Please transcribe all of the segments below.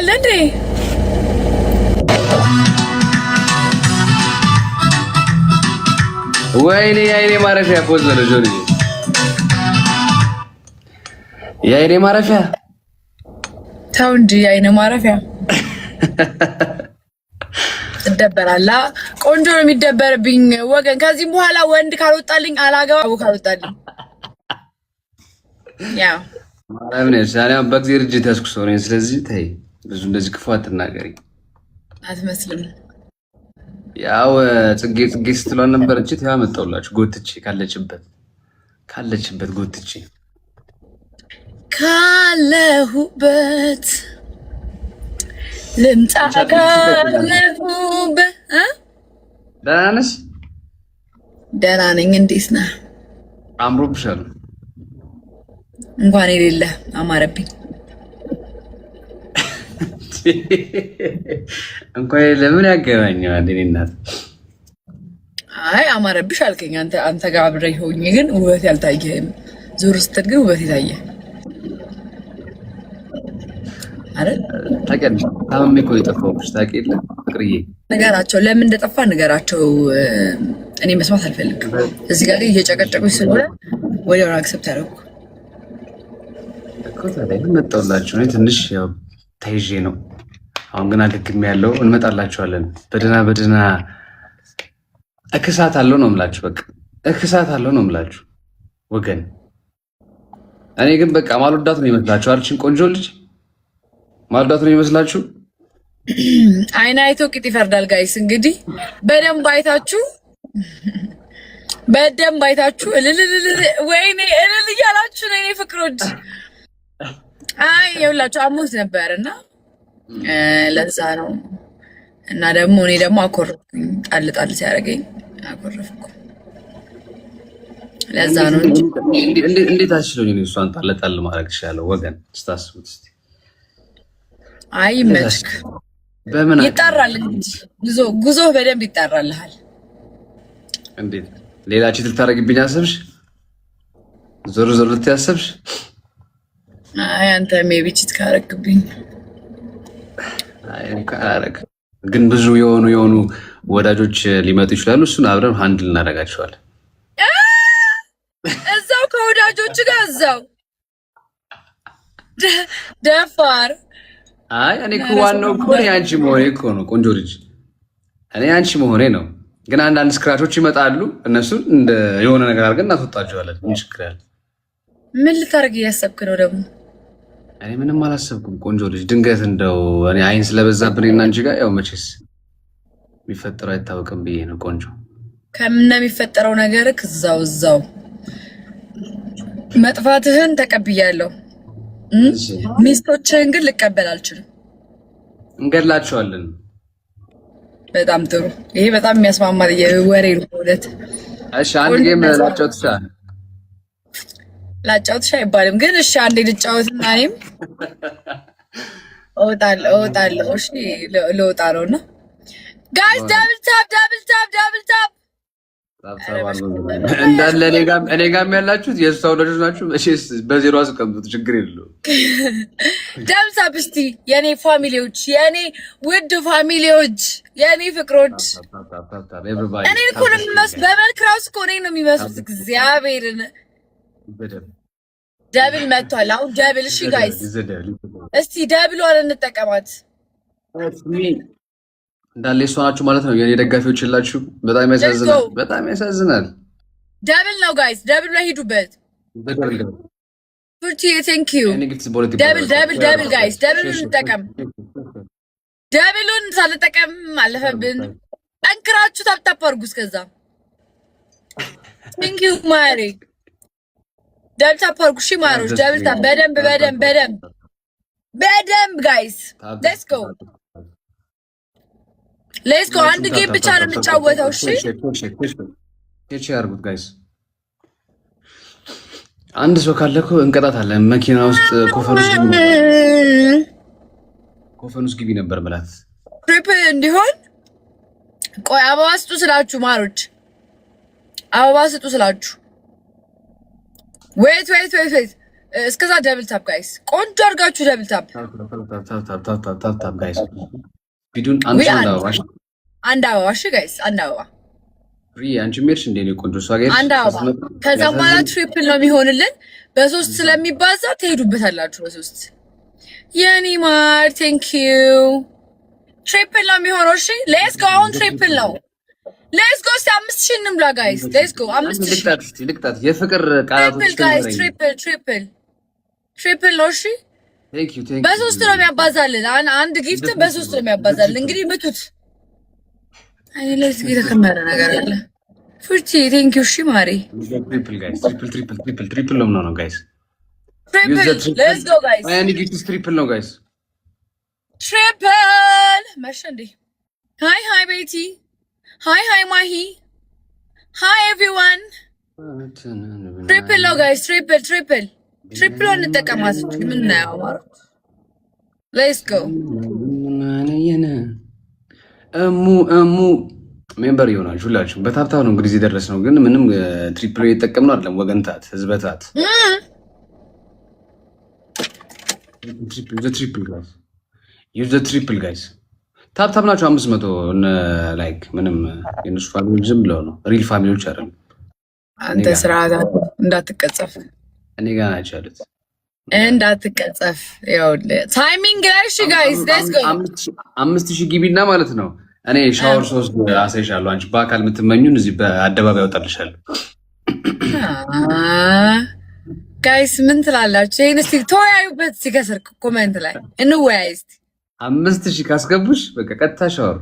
አለ እንዴ? ወይኔ የአይኔ ማረፊያ ፖዝ ነው ጆኒ፣ የአይኔ ማረፊያ ተው እንጂ የአይኔ ማረፊያ ትደበራላ። ቆንጆ ነው የሚደበርብኝ ወገን። ከዚህ በኋላ ወንድ ካልወጣልኝ አላገባው ካልወጣልኝ ያው ማረፍነሽ ታዲያ በእግዚአብሔር እጅ ተስኩ ሰው ነኝ። ስለዚህ ተይ ብዙ እንደዚህ ክፉ አትናገሪ። አትመስልም። ያው ጽጌ ስትሏን ነበር እንጂ ተያ መጣውላችሁ ጎትቼ ካለችበት ጎትቼ ካለሁበት ልምጣ ካለሁበት። ደህና ነሽ? ደህና ነኝ። እንዴት ነህ? አምሮብሻል። እንኳን የሌለ አማረብኝ። እንኳን ለምን ያገባኛል? እኔ እናት አይ አማረብሽ አልከኝ። አንተ ጋር አብሬ ሆኜ ግን ውበት ያልታየህም። ዞር ስትል ግን ውበት የታየ አረ ታውቂያለሽ። ታምሜ እኮ የጠፋሁብሽ ታውቂያለሽ። ፍቅርዬ ንገራቸው፣ ለምን እንደጠፋ ንገራቸው። እኔ መስማት አልፈልግም። እዚህ ጋር እየጨቀጨቁኝ ስለሆነ ወዲያው አክሰፕት ያደረኩ እኮ። ታዲያ መጣሁላችሁ። እኔ ትንሽ ያው ተይዤ ነው። አሁን ግን አገግሜ ያለው እንመጣላችኋለን። በደህና እክሳት አለው ነው የምላችሁ። በቃ እክሳት አለው ነው የምላችሁ ወገን። እኔ ግን በቃ ማልወዳት ነው ይመስላችሁ አልችን። ቆንጆ ልጅ ማልወዳት ነው ይመስላችሁ። አይን አይቶ ቂጥ ይፈርዳል። ጋይስ እንግዲህ በደንብ አይታችሁ ወይኔ እልል እያላችሁ ነው የኔ ፍቅሮች። አይ የሁላችሁ አሞት ነበርና ለዛ ነው። እና ደግሞ እኔ ደግሞ አኮረፍኩኝ። ጣል ሲያደርገኝ አኮረፍኩ። ለዛ ነው እንጂ እንዴት አስችሎኝ ነው እሷን ጣል ማድረግ ይችላል ወገን። ስታስቡት እስቲ አይ ይመችክ። በምን ይጣራል እንጂ ጉዞ በደንብ ይጣራልሃል። እንዴት ሌላ ቺት ልታረግብኝ አሰብሽ? ዞር ልትያሰብሽ? አይ አንተ ሜቢ ቺት ካረግብኝ አይ ግን ብዙ የሆኑ ወዳጆች ሊመጡ ይችላሉ። እሱን አብረን ሃንድል እናደርጋቸዋለን። እዛው ከወዳጆች ጋር እዛው ደፋር። አይ እኔ እኮ ዋናው እኮ አንቺ መሆኔ እኮ ነው። ቆንጆ ልጅ እኔ አንቺ መሆኔ ነው። ግን አንዳንድ ስክራቾች ይመጣሉ። እነሱን እንደ የሆነ ነገር አድርገን እናስወጣቸዋለን። ምን ችግር አለ? ምን ልታደርግ እያሰብክ ነው ደግሞ? እኔ ምንም አላሰብኩም። ቆንጆ ልጅ ድንገት እንደው እኔ አይን ስለበዛብን እና አንቺ ጋር ያው መቼስ የሚፈጠረው አይታወቅም ብዬ ነው። ቆንጆ ከምነ የሚፈጠረው ነገር እዛው መጥፋትህን ተቀብያለሁ። ሚስቶችህን ግን ልቀበል አልችልም። እንገድላቸዋለን። በጣም ጥሩ። ይሄ በጣም የሚያስማማ የወሬ ነው። ሁለት እሺ፣ አንድ ጌም ላጫውትሽ አይባልም ግን እሺ፣ አንዴ ልጫወትና እኔም እወጣለሁ። እሺ፣ ልወጣ ነውና ጋይስ ዳብል ታፕ እንዳለ እኔ ጋርም ያላችሁት የእሷ ወዳጆች ናችሁ። እሺስ በዜሮ አስቀምጡት፣ ችግር የለውም። ዳብል ታፕ እስቲ የኔ ፋሚሊዎች፣ የኔ ውድ ፋሚሊዎች፣ የኔ ፍቅሮች። እኔ እኮ ነው የሚመስሉት በመልክ ራሱ እኮ እኔ ነው የሚመስሉት። እግዚአብሔርን ደብል መጥቷል። አሁን ደብል። እሺ ጋይስ እስቲ ደብሏን እንጠቀማት። እንዳለ እሷ ናችሁ ማለት ነው። የኔ ደጋፊዎች የላችሁ። በጣም ያሳዝናል። ደብል ነው ጋይስ፣ ደብል ላይ ሂዱበት። ፉርቲ ቴንክ ዩ። ደብል ጋይስ፣ ደብሉን እንጠቀም። ደብሉን ሳልጠቀም አለፈብን። ጠንክራችሁ ታፕታፕ አድርጉ። እስከዛ ቴንክ ዩ ማሪ። ደብል ታፕ አድርጉ። እሺ ማሮች፣ ደብል ታፕ በደንብ ጋይስ። ሌትስ ጎ አንድ ጌም ብቻ ነው የምንጫወተው። እሺ እቺ አርጉት ጋይስ። አንድ ሰው ካለ እኮ እንቀጣታለን። መኪና ውስጥ ኮፈን ውስጥ ግቢ ነበር ብላት ትሪፕል እንዲሆን። ቆይ አበባ ስጡ ስላችሁ ማሮች፣ አበባ ስጡ ስላችሁ። ዌት እስከዛ ደብል ታፕ ጋይስ፣ ቆንጆ አድርጋችሁ ደብል ታፕ ጋይስ። ቪዲዮን አንድ አበባ እሺ ጋይስ፣ አንድ አበባ አንቺ ሜርሽ እንደ እኔ ቆንጆ እሷ ጋር አንድ አበባ። ከዛ በኋላ ትሪፕል ነው የሚሆንልን። በ3 ስለሚባዛ ትሄዱበታላችሁ በ3 የኔ ማር ቴንክ ዩ። ትሪፕል ነው የሚሆነው። እሺ ሌትስ ጎ። አሁን ትሪፕል ነው። ሌትስ ጎ። 5000 እንምላ ጋይስ። ሌትስ ጎ 5000 ልቅጣት የፍቅር ቃላቶች ጋይስ። ትሪፕል ነው። እሺ ቴንክ ዩ በ3 ነው የሚያባዛልን። አንድ ጊፍት በ3 ነው የሚያባዛልን። እንግዲህ ምቱት። አይ ሌትስ የተከመረ ነገር አለ። ፍርቲ ቴንክ ዩ። እሺ ማሪ ትሪፕል ጋይስ። ትሪፕል ነው ጋይስ። ትሪፕል ሌትስ ጎ ጋይስ። አይ ኒ ጊፍት ትሪፕል ነው ጋይስ። ትሪፕል መሸ እንዴ? ሃይ ቤቲ፣ ሃይ ማሂ፣ ሃይ ኤቭሪዋን። ትሪፕል ነው ጋይስ። ትሪፕል እንጠቀማት። ምን ነው ያማሩት? ሌትስ ጎ። እሙ ሜምበር ይሆናል ሁላችሁም። በታብታብ ነው እንግዲህ ደረስ ነው፣ ግን ምንም ትሪፕል እየተጠቀምነው አይደለም። ወገንታት ህዝበታት ትሪፕል ጋይስ ታብታብ ናቸው። 500 ላይክ ምንም የነሱ ፋሚሊዎች ዝም ብለው ነው፣ ሪል ፋሚሊዎች አይደሉም። አንተ ስርዓት እንዳትቀጸፍ እኔ ጋር ናቸው ያሉት። እንዳትቀጸፍ ይኸውልህ ታይሚንግ ላይ። እሺ ጋይስ ሌትስ ጎ። 5000 ግቢና ማለት ነው። እኔ ሻወር 3 አሳይሻለሁ። አንቺ በአካል የምትመኙን እዚህ በአደባባይ አወጣልሻለሁ። ጋይስ ምን ትላላችሁ? ይሄን እስቲ ተወያዩበት። ሲከስር ኮሜንት ላይ እንወያይ እስቲ። 5000 ካስገቡሽ በቃ ቀጥታ ሻወር።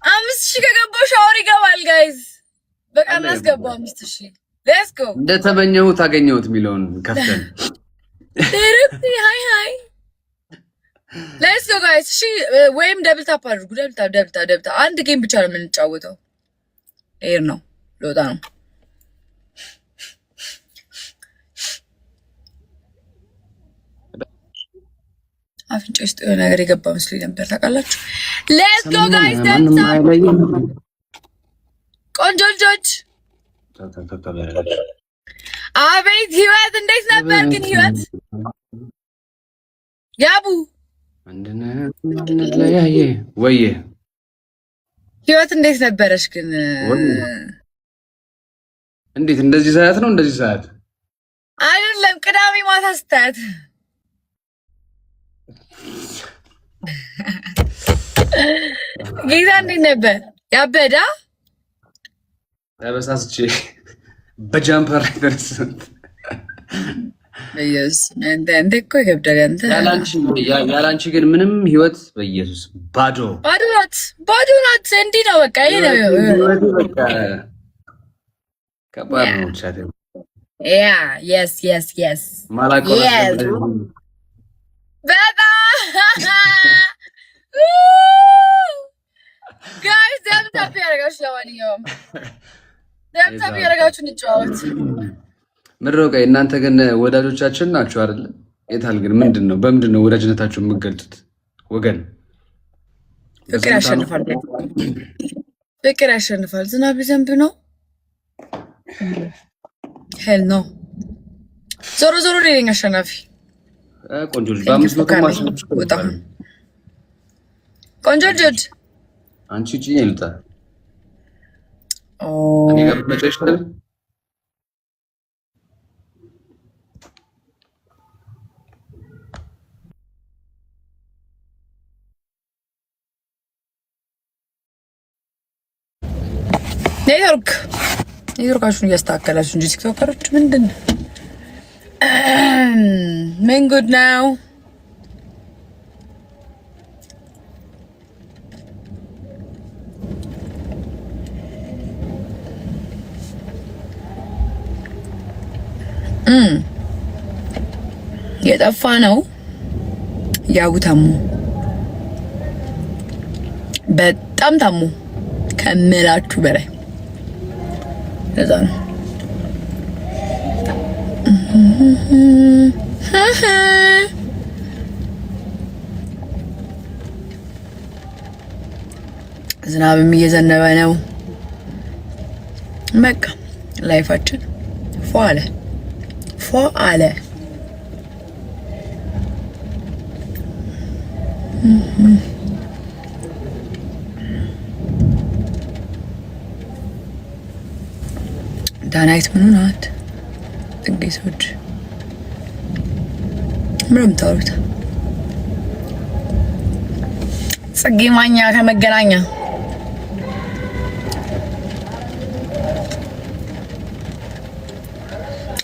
5000 ከገባው ሻወር ይገባል ጋይስ። በቃ እናስገባው 5000። ሌትስ ጎ። እንደተመኘሁት አገኘሁት የሚለውን ከፍተን ሃይ ሌትስ ጎ ጋይስ። እሺ ወይም ደብል ታፕ አድርጉ። ደብል ታፕ። አንድ ጌም ብቻ ነው የምንጫወተው። ኤር ነው ለወጣ ነው። አፍንጫ ውስጥ የሆነ ነገር የገባ መስሎኝ ነበር። ታውቃላችሁ። ሌትስ ጎ ጋይስ። ቆንጆ ልጆች። አቤት ህይወት እንዴት ነበር ግን? ህይወት ያቡ ወየ ህይወት እንዴት ነበረሽ ግን? እንዴት እንደዚህ ሰዓት ነው? እንደዚህ ሰዓት አይደለም፣ ቅዳሜ ማታ ስታያት ጌታ እንዴት ነበር? ያበዳ ተበሳስቼ በጃምፐር ተነስተ በኢየሱስ እንደ እኮ ይከብዳል። አንተ ያላንቺ ግን ምንም ህይወት በኢየሱስ ባዶ ናት። እንዲህ ነው በቃ። ይሄ ነው ከባድ ነው። ቻቴ ያ የስ ማላቆ በጣም ጋይስ ደምታፕ ያደርጋችሁ። ለማንኛውም ደምታፕ ያደርጋችሁ እንጫወት። ምድሮ ቀይ እናንተ ግን ወዳጆቻችን ናችሁ አይደል? የታል ግን ምንድን ነው? በምንድን ነው ወዳጅነታችሁ የምትገልጡት? ወገን ፍቅር ያሸንፋል። ፍቅር ያሸንፋል። ዝናብ ሊዘንብ ነው። ሄል ነው። ዞሮ ሌላኛ አሸናፊ ቆንጆ ልጅ በ500 ማሽኖች ቆንጆ ልጅ አንቺ ጪኝ ይልጣ እኔ ጋር መጨረሻ ኔትወርካችሁን እያስተካከላችሁ እንጂ ቲክቶከሮች ምንድን ነው? ምን ጉድ ነው? የጠፋ ነው። ያው ታሙ፣ በጣም ታሙ ከምላችሁ በላይ ለዛ ነው። ዝናብም እየዘነበ ነው። በቃ ላይፋችን ፏ አለ። ዳናይት ምን ናት? ጥጌሶች ምንም ታውሩት ጽጌ ማኛ ከመገናኛ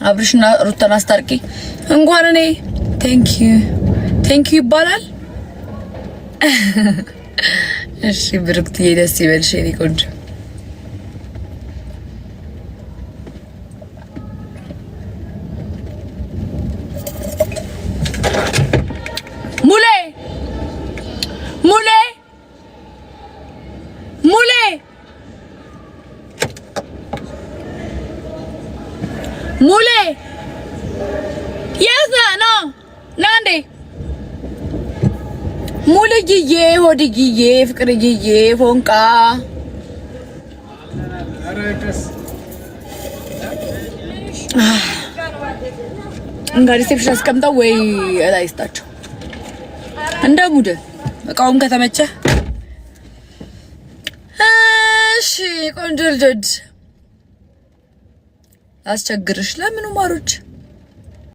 አብርሽና ሩታን አስታርቂ እንኳን እኔ ቴንክ ዩ ይባላል። እሺ ብሩክትዬ ደስ ይበልሽ የኔ ቆንጆ። ሙሌ የት ነው ናንዴ ሙልዬ ሆድዬ ፍቅርዬ ፎንቃ እንግዲህ ሪሴፕሽን አስቀምጠው ወይ እላይ ስጣቸው እንደ ሙድ እቃውም ከተመቸ እሺ ቆንጆ ልጆች አስቸግርሽ ለምን ማሮች